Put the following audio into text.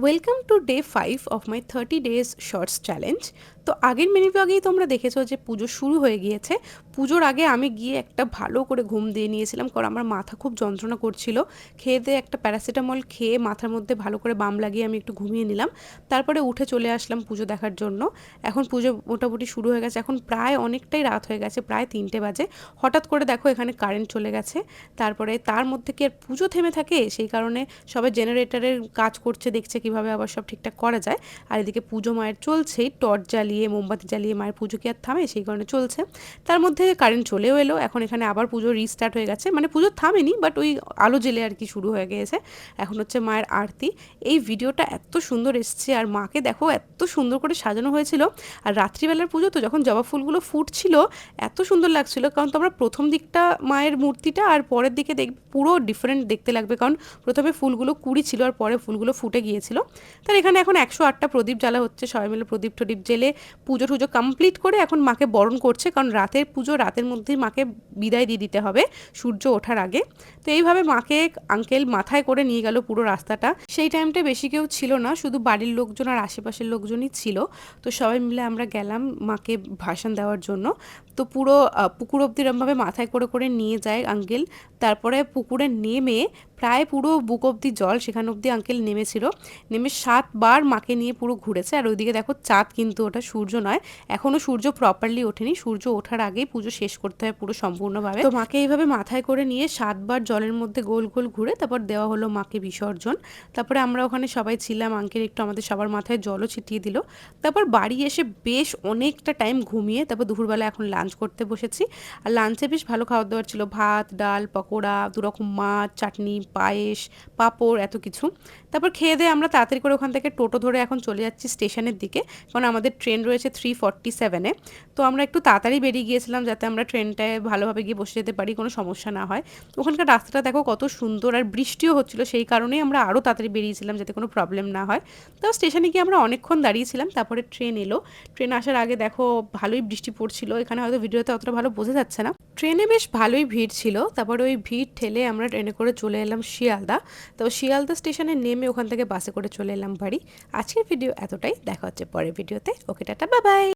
Welcome to day 5 of my 30 days shorts challenge. তো আগের mini ব্লগেই তোমরা দেখেছো যে পুজো শুরু হয়ে গিয়েছে। পুজোর আগে আমি গিয়ে একটা ভালো করে ঘুম দিয়ে নিয়েছিলাম, কারণ আমার মাথা খুব যন্ত্রণা করছিল। খেয়ে দিয়ে একটা প্যারাসিটামল খেয়ে মাথার মধ্যে ভালো করে বাম লাগিয়ে আমি একটু ঘুমিয়ে নিলাম। তারপরে উঠে চলে আসলাম পুজো দেখার জন্য। এখন পুজো মোটামুটি শুরু হয়ে গেছে, এখন প্রায় অনেকটাই রাত হয়ে গেছে, প্রায় 3টে বাজে। হঠাৎ করে দেখো এখানে কারেন্ট চলে গেছে। তারপরে তার মধ্যে কি আর পুজো থেমে থাকে, সেই কারণে সবাই জেনারেটরের কাজ করছে, দেখছে কিভাবে আবার সব ঠিকঠাক করা যায়। আর এদিকে পুজো মায়ের চলছেই, টর্চ জ্বালিয়ে মোমবাতি জ্বালিয়ে মায়ের পুজো কি আর থামে, সেই কারণে চলছে। তার মধ্যে কারেন্ট চলেও এলো, এখন এখানে আবার পুজো রিস্টার্ট হয়ে গেছে, মানে পুজো থামেনি বাট ওই আলো জেলে আর কি শুরু হয়ে গিয়েছে। এখন হচ্ছে মায়ের আরতি। এই ভিডিওটা এত সুন্দর এসছে, আর মাকে দেখো এত সুন্দর করে সাজানো হয়েছিল। আর রাত্রিবেলার পুজো তো, যখন জবা ফুলগুলো ফুটছিল এত সুন্দর লাগছিল, কারণ তোমরা প্রথম দিকটা মায়ের মূর্তিটা আর পরের দিকে দেখবে পুরো ডিফারেন্ট দেখতে লাগবে, কারণ প্রথমে ফুলগুলো কুড়ি ছিল আর পরে ফুলগুলো ফুটে গিয়েছিল। তার এখানে এখন 108টা প্রদীপ জ্বালা হচ্ছে, সবাই মিলে প্রদীপ টদীপ জেলে পুজো টুজো কমপ্লিট করে এখন মাকে বরণ করছে, কারণ রাতের পুজো রাতের মধ্যেই মাকে বিদায় দিয়ে দিতে হবে সূর্য ওঠার আগে। তো এইভাবে মাকে আঙ্কেল মাথায় করে নিয়ে গেল পুরো রাস্তাটা। সেই টাইমটা বেশি কেউ ছিল না, শুধু বাড়ির লোকজন আর আশেপাশের লোকজনই ছিল। তো সবাই মিলে আমরা গেলাম মাকে ভাষণ দেওয়ার জন্য। তো পুরো পুকুর অব্দি এরমভাবে মাথায় করে করে নিয়ে যায় আঙ্কেল। তারপরে পুকুরে নেমে প্রায় পুরো বুক অব্দি জল, সেখান অব্দি আঙ্কেল নেমেছিল। নেমে 7বার মাকে নিয়ে পুরো ঘুরেছে। আর ওইদিকে দেখো চাঁদ, কিন্তু ওটা সূর্য নয়, এখনও সূর্য প্রপারলি ওঠেনি, সূর্য ওঠার আগেই পুজো শেষ করতে হয় পুরো সম্পূর্ণভাবে। তো মাকে এইভাবে মাথায় করে নিয়ে 7বার জলের মধ্যে গোল গোল ঘুরে তারপর দেওয়া হলো মাকে বিসর্জন। তারপরে আমরা ওখানে সবাই ছিলাম, আঙ্কেল একটু আমাদের সবার মাথায় জলও ছিটিয়ে দিল। তারপর বাড়ি এসে বেশ অনেকটা টাইম ঘুমিয়ে তারপর দুপুরবেলা এখন লাঞ্চ করতে বসেছি। আর লাঞ্চে বেশ ভালো খাবার দাবার ছিল, ভাত, ডাল, পকোড়া, দুরকম মাছ, চাটনি, পায়েস, পাঁপড়, এত কিছু। তারপর খেয়ে দিয়ে আমরা তাড়াতাড়ি করে ওখান থেকে টোটো ধরে এখন চলে যাচ্ছি স্টেশনের দিকে, কারণ আমাদের ট্রেন রয়েছে 3:47-এ। তো আমরা একটু তাড়াতাড়ি বেরিয়ে গিয়েছিলাম যাতে আমরা ট্রেনটায় ভালোভাবে গিয়ে বসে যেতে পারি, কোনো সমস্যা না হয়। ওখানকার রাস্তাটা দেখো কত সুন্দর, আর বৃষ্টিও হচ্ছিল, সেই কারণেই আমরা আরও তাড়াতাড়ি বেরিয়েছিলাম যাতে কোনো প্রবলেম না হয়। তো স্টেশনে গিয়ে আমরা অনেকক্ষণ দাঁড়িয়েছিলাম, তারপরে ট্রেন এলো। ট্রেন আসার আগে দেখো ভালোই বৃষ্টি পড়ছিল, এখানে হয়তো ভিডিওতে অতটা ভালো বোঝা যাচ্ছে না। ট্রেনে বেশ ভালোই ভিড় ছিল। তারপরে ওই ভিড় ঠেলে আমরা ট্রেনে করে চলে এলাম শিয়ালদা। তো শিয়ালদা স্টেশনে নেমে ওখান থেকে বাসে করে চলে এলাম বাড়ি। আজকের ভিডিও এতটাই, দেখা হচ্ছে পরের ভিডিওতে। ওকে, টাটা, বাই বাই।